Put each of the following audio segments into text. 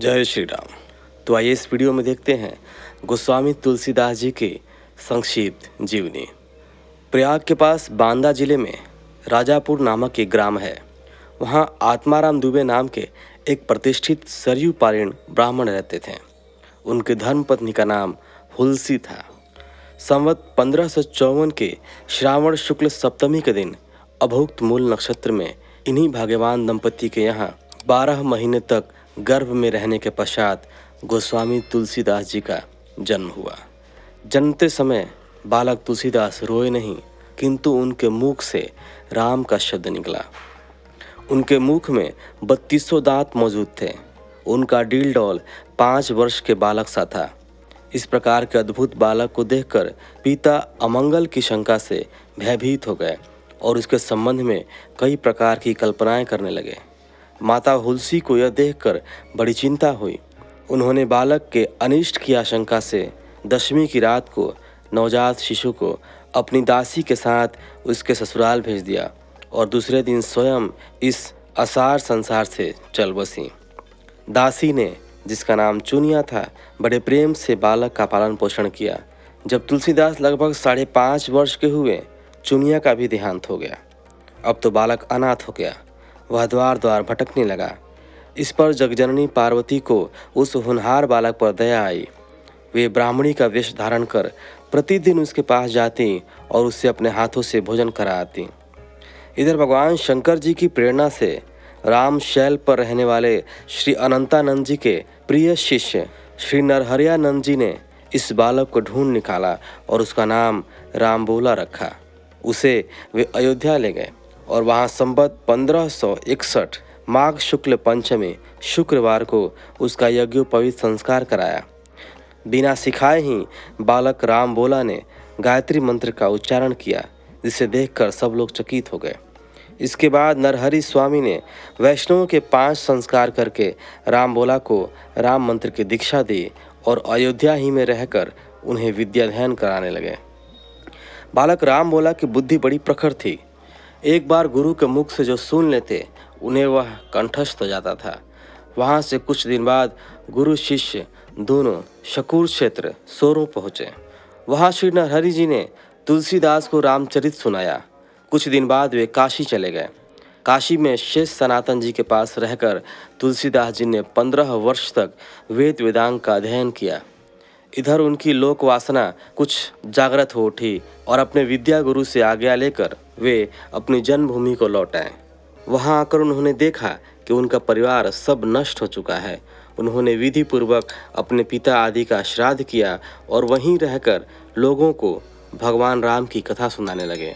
जय श्री राम। तो आइए इस वीडियो में देखते हैं गोस्वामी तुलसीदास जी की संक्षिप्त जीवनी। प्रयाग के पास बांदा जिले में राजापुर नामक एक ग्राम है। वहाँ आत्माराम दुबे नाम के एक प्रतिष्ठित सरयू पारीण ब्राह्मण रहते थे। उनके धर्मपत्नी का नाम हुलसी था। संवत 1554 के श्रावण शुक्ल सप्तमी के दिन अभुक्त मूल नक्षत्र में इन्हीं भाग्यवान दंपति के यहाँ 12 महीने तक गर्भ में रहने के पश्चात गोस्वामी तुलसीदास जी का जन्म हुआ। जन्मते समय बालक तुलसीदास रोए नहीं, किंतु उनके मुख से राम का शब्द निकला। उनके मुख में 32 दांत मौजूद थे। उनका डील डौल 5 वर्ष के बालक सा था। इस प्रकार के अद्भुत बालक को देखकर पिता अमंगल की शंका से भयभीत हो गए और उसके संबंध में कई प्रकार की कल्पनाएं करने लगे। माता हुलसी को यह देखकर बड़ी चिंता हुई। उन्होंने बालक के अनिष्ट की आशंका से 10वीं की रात को नवजात शिशु को अपनी दासी के साथ उसके ससुराल भेज दिया और दूसरे दिन स्वयं इस असार संसार से चल बसी। दासी ने, जिसका नाम चुनिया था, बड़े प्रेम से बालक का पालन पोषण किया। जब तुलसीदास लगभग 5.5 वर्ष के हुए, चुनिया का भी देहांत हो गया। अब तो बालक अनाथ हो गया। वह द्वार द्वार भटकने लगा। इस पर जगजननी पार्वती को उस होनहार बालक पर दया आई। वे ब्राह्मणी का वेश धारण कर प्रतिदिन उसके पास जाती और उससे अपने हाथों से भोजन कराती। इधर भगवान शंकर जी की प्रेरणा से राम शैल पर रहने वाले श्री अनंतानंद जी के प्रिय शिष्य श्री नरहरियानंद जी ने इस बालक को ढूंढ निकाला और उसका नाम रामबोला रखा। उसे वे अयोध्या ले गए और वहाँ संवत 1561 माघ शुक्ल पंचमी शुक्रवार को उसका यज्ञोपवीत संस्कार कराया। बिना सिखाए ही बालक रामबोला ने गायत्री मंत्र का उच्चारण किया, जिसे देखकर सब लोग चकित हो गए। इसके बाद नरहरि स्वामी ने वैष्णवों के 5 संस्कार करके रामबोला को राम मंत्र की दीक्षा दी और अयोध्या ही में रहकर उन्हें विद्याध्ययन कराने लगे। बालक रामबोला की बुद्धि बड़ी प्रखर थी। एक बार गुरु के मुख से जो सुन लेते, उन्हें वह कंठस्थ हो जाता था। वहाँ से कुछ दिन बाद गुरु शिष्य दोनों शकूर क्षेत्र सोरों पहुँचे। वहाँ श्री नरहरि जी ने तुलसीदास को रामचरित सुनाया। कुछ दिन बाद वे काशी चले गए। काशी में शेष सनातन जी के पास रहकर तुलसीदास जी ने 15 वर्ष तक वेद वेदांग का अध्ययन किया। इधर उनकी लोक वासना कुछ जागृत हो उठी और अपने विद्या गुरु से आज्ञा लेकर वे अपनी जन्मभूमि को लौट आए। वहाँ आकर उन्होंने देखा कि उनका परिवार सब नष्ट हो चुका है। उन्होंने विधि पूर्वक अपने पिता आदि का श्राद्ध किया और वहीं रहकर लोगों को भगवान राम की कथा सुनाने लगे।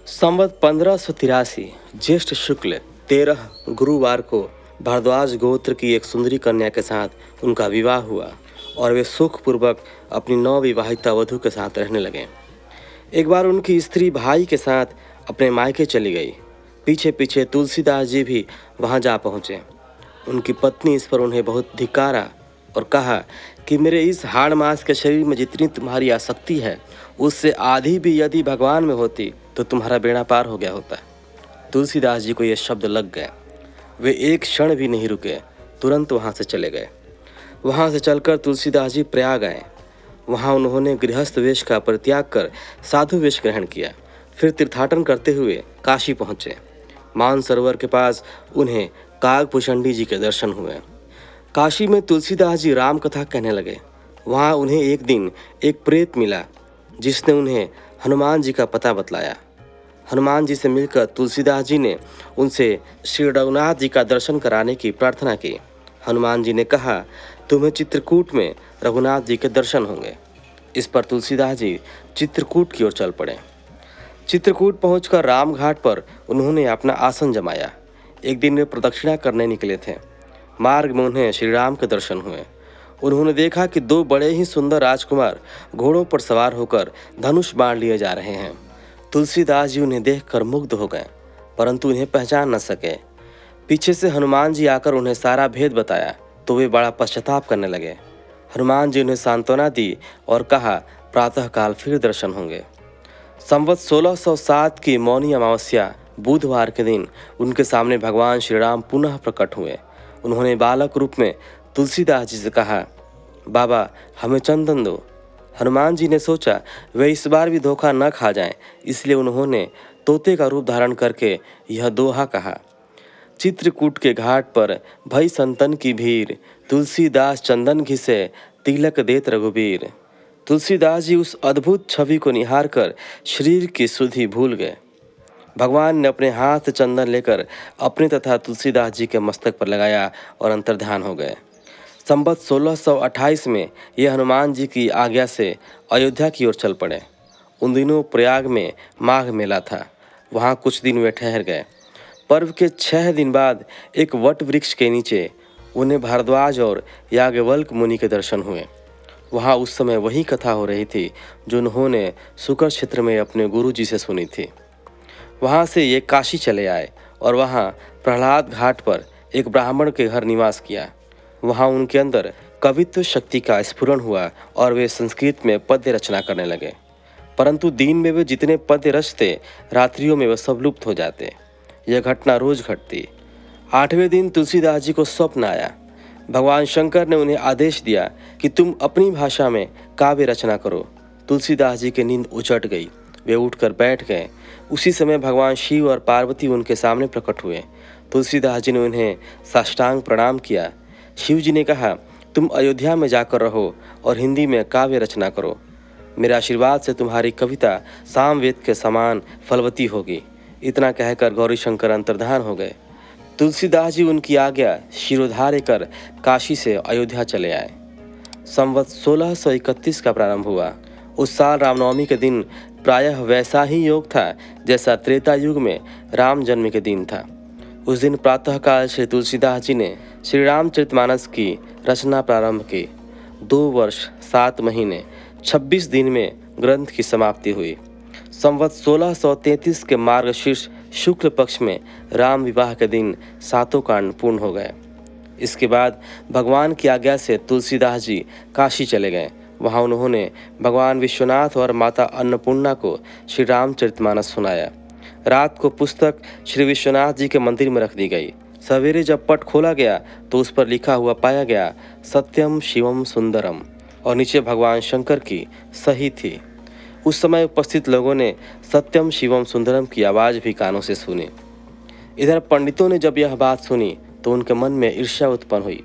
संवत 1583 ज्येष्ठ शुक्ल 13 गुरुवार को भारद्वाज गोत्र की एक सुंदरी कन्या के साथ उनका विवाह हुआ और वे सुखपूर्वक अपनी नवविवाहिता वधू के साथ रहने लगे। एक बार उनकी स्त्री भाई के साथ अपने मायके चली गई। पीछे पीछे तुलसीदास जी भी वहां जा पहुँचे। उनकी पत्नी इस पर उन्हें बहुत धिक्कारा और कहा कि मेरे इस हाड़ मांस के शरीर में जितनी तुम्हारी आसक्ति है, उससे आधी भी यदि भगवान में होती तो तुम्हारा बेड़ा पार हो गया होता। तुलसीदास जी को ये शब्द लग गए। वे एक क्षण भी नहीं रुके, तुरंत वहाँ से चले गए। वहाँ से चलकर तुलसीदास जी प्रयाग आए। वहाँ उन्होंने गृहस्थ वेश का परित्याग कर साधु वेश ग्रहण किया। फिर तीर्थाटन करते हुए काशी पहुँचे। मानसरोवर के पास उन्हें कागभूषणी जी के दर्शन हुए। काशी में तुलसीदास जी राम कथा कहने लगे। वहाँ उन्हें एक दिन एक प्रेत मिला, जिसने उन्हें हनुमान जी का पता बतलाया। हनुमान जी से मिलकर तुलसीदास जी ने उनसे श्री रघुनाथ जी का दर्शन कराने की प्रार्थना की। हनुमान जी ने कहा, तुम्हें चित्रकूट में रघुनाथ जी के दर्शन होंगे। इस पर तुलसीदास जी चित्रकूट की ओर चल पड़े। चित्रकूट पहुंचकर रामघाट पर उन्होंने अपना आसन जमाया। एक दिन वे प्रदक्षिणा करने निकले थे। मार्ग में उन्हें श्री राम के दर्शन हुए। उन्होंने देखा कि 2 बड़े ही सुंदर राजकुमार घोड़ों पर सवार होकर धनुष बाण लिए जा रहे हैं। तुलसीदास जी उन्हें देखकर मुग्ध हो गए, परंतु उन्हें पहचान न सके। पीछे से हनुमान जी आकर उन्हें सारा भेद बताया तो वे बड़ा पश्चाताप करने लगे। हनुमान जी उन्हें सांत्वना दी और कहा, प्रातःकाल फिर दर्शन होंगे। संवत 1607 की मौनी अमावस्या बुधवार के दिन उनके सामने भगवान श्री राम पुनः प्रकट हुए। उन्होंने बालक रूप में तुलसीदास जी से कहा, बाबा हमें चंदन दो। हनुमान जी ने सोचा वे इस बार भी धोखा न खा जाएं, इसलिए उन्होंने तोते का रूप धारण करके यह दोहा कहा। चित्रकूट के घाट पर भई संतन की भीड़, तुलसीदास चंदन घिसे तिलक देत रघुबीर। तुलसीदास जी उस अद्भुत छवि को निहार कर शरीर की सुधि भूल गए। भगवान ने अपने हाथ चंदन लेकर अपने तथा तुलसीदास जी के मस्तक पर लगाया और अंतर्ध्यान हो गए। संवत 1628 में ये हनुमान जी की आज्ञा से अयोध्या की ओर चल पड़े। उन दिनों प्रयाग में माघ मेला था। वहाँ कुछ दिन वे ठहर गए। पर्व के 6 दिन बाद एक वट वृक्ष के नीचे उन्हें भारद्वाज और याज्ञवल्क्य मुनि के दर्शन हुए। वहाँ उस समय वही कथा हो रही थी जो उन्होंने सुकर क्षेत्र में अपने गुरु जी से सुनी थी। वहाँ से ये काशी चले आए और वहाँ प्रहलाद घाट पर एक ब्राह्मण के घर निवास किया। वहाँ उनके अंदर कवित्व शक्ति का स्फुरण हुआ और वे संस्कृत में पद्य रचना करने लगे। परंतु दिन में वे जितने पद्य रचते, रात्रियों में वे सब लुप्त हो जाते। यह घटना रोज घटती। 8वें दिन तुलसीदास जी को स्वप्न आया। भगवान शंकर ने उन्हें आदेश दिया कि तुम अपनी भाषा में काव्य रचना करो। तुलसीदास जी की नींद उचट गई। वे उठकर बैठ गए। उसी समय भगवान शिव और पार्वती उनके सामने प्रकट हुए। तुलसीदास जी ने उन्हें साष्टांग प्रणाम किया। शिव जी ने कहा, तुम अयोध्या में जाकर रहो और हिंदी में काव्य रचना करो। मेरे आशीर्वाद से तुम्हारी कविता सामवेद के समान फलवती होगी। इतना कहकर गौरीशंकर अंतर्धान हो गए। तुलसीदास जी उनकी आज्ञा शिरोधार्य कर काशी से अयोध्या चले आए। संवत 1631 का प्रारंभ हुआ। उस साल रामनवमी के दिन प्रायः वैसा ही योग था जैसा त्रेता युग में राम जन्म के दिन था। उस दिन प्रातःकाल श्री तुलसीदास जी ने श्री रामचरितमानस की रचना प्रारंभ की। 2 वर्ष 7 महीने 26 दिन में ग्रंथ की समाप्ति हुई। संवत 1633 के मार्गशीर्ष शुक्ल पक्ष में राम विवाह के दिन 7 कांड पूर्ण हो गए। इसके बाद भगवान की आज्ञा से तुलसीदास जी काशी चले गए। वहाँ उन्होंने भगवान विश्वनाथ और माता अन्नपूर्णा को श्री रामचरितमानस सुनाया। रात को पुस्तक श्री विश्वनाथ जी के मंदिर में रख दी गई। सवेरे जब पट खोला गया तो उस पर लिखा हुआ पाया गया, सत्यम शिवम सुंदरम, और नीचे भगवान शंकर की सही थी। उस समय उपस्थित लोगों ने सत्यम शिवम सुंदरम की आवाज़ भी कानों से सुनी। इधर पंडितों ने जब यह बात सुनी तो उनके मन में ईर्ष्या उत्पन्न हुई।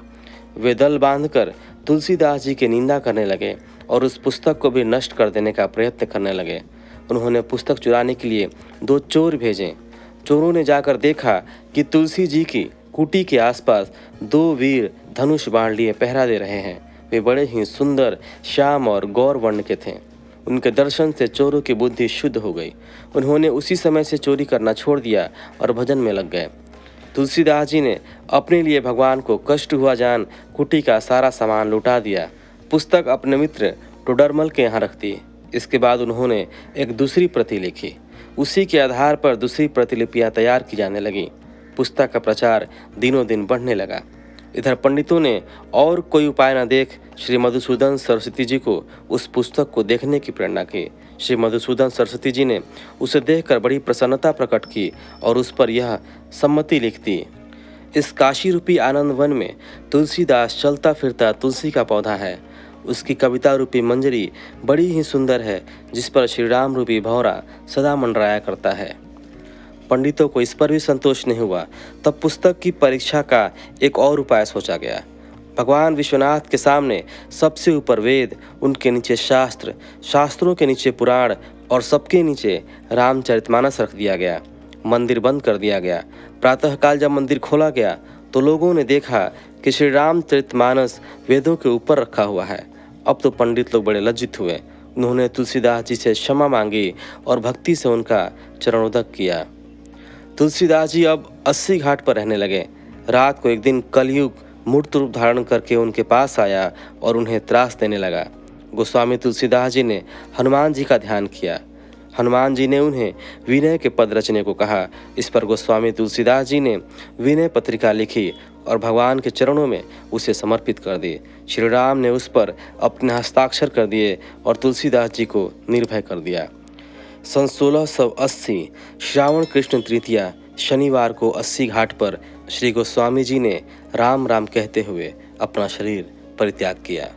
वे दल बांधकर तुलसीदास जी की निंदा करने लगे और उस पुस्तक को भी नष्ट कर देने का प्रयत्न करने लगे। उन्होंने पुस्तक चुराने के लिए 2 चोर भेजे। चोरों ने जाकर देखा कि तुलसी जी की कुटी के आसपास 2 वीर धनुष बाण लिए पहरा दे रहे हैं। वे बड़े ही सुंदर, श्याम और गौर वर्ण के थे। उनके दर्शन से चोरों की बुद्धि शुद्ध हो गई। उन्होंने उसी समय से चोरी करना छोड़ दिया और भजन में लग गए। तुलसीदास जी ने अपने लिए भगवान को कष्ट हुआ जान कुटी का सारा सामान लुटा दिया। पुस्तक अपने मित्र टोडरमल के यहाँ रख दी। इसके बाद उन्होंने एक दूसरी प्रति लिखी। उसी के आधार पर दूसरी प्रतिलिपियां तैयार की जाने लगी। पुस्तक का प्रचार दिनों दिन बढ़ने लगा। इधर पंडितों ने और कोई उपाय न देख श्री मधुसूदन सरस्वती जी को उस पुस्तक को देखने की प्रेरणा की। श्री मधुसूदन सरस्वती जी ने उसे देखकर बड़ी प्रसन्नता प्रकट की और उस पर यह सम्मति लिख दी, इस काशी रूपी आनंद वन में तुलसीदास चलता फिरता तुलसी का पौधा है। उसकी कविता रूपी मंजरी बड़ी ही सुंदर है, जिस पर श्री राम रूपी भौरा सदा मंडराया करता है। पंडितों को इस पर भी संतोष नहीं हुआ। तब पुस्तक की परीक्षा का एक और उपाय सोचा गया। भगवान विश्वनाथ के सामने सबसे ऊपर वेद, उनके नीचे शास्त्र, शास्त्रों के नीचे पुराण और सबके नीचे रामचरितमानस रख दिया गया। मंदिर बंद कर दिया गया। प्रातःकाल जब मंदिर खोला गया तो लोगों ने देखा कि श्री रामचरितमानस वेदों के ऊपर रखा हुआ है। अब तो पंडित लोग बड़े लज्जित हुए। उन्होंने तुलसीदास जी से क्षमा मांगी और भक्ति से उनका चरणोदक किया। तुलसीदास जी अब 80 घाट पर रहने लगे। रात को एक दिन कलयुग मूर्त रूप धारण करके उनके पास आया और उन्हें त्रास देने लगा। गोस्वामी तुलसीदास जी ने हनुमान जी का ध्यान किया। हनुमान जी ने उन्हें विनय के पद रचने को कहा। इस पर गोस्वामी तुलसीदास जी ने विनय पत्रिका लिखी और भगवान के चरणों में उसे समर्पित कर दी। श्री राम ने उस पर अपने हस्ताक्षर कर दिए और तुलसीदास जी को निर्भय कर दिया। सन 1680 श्रावण कृष्ण तृतीया शनिवार को 80 घाट पर श्री गोस्वामी जी ने राम राम कहते हुए अपना शरीर परित्याग किया।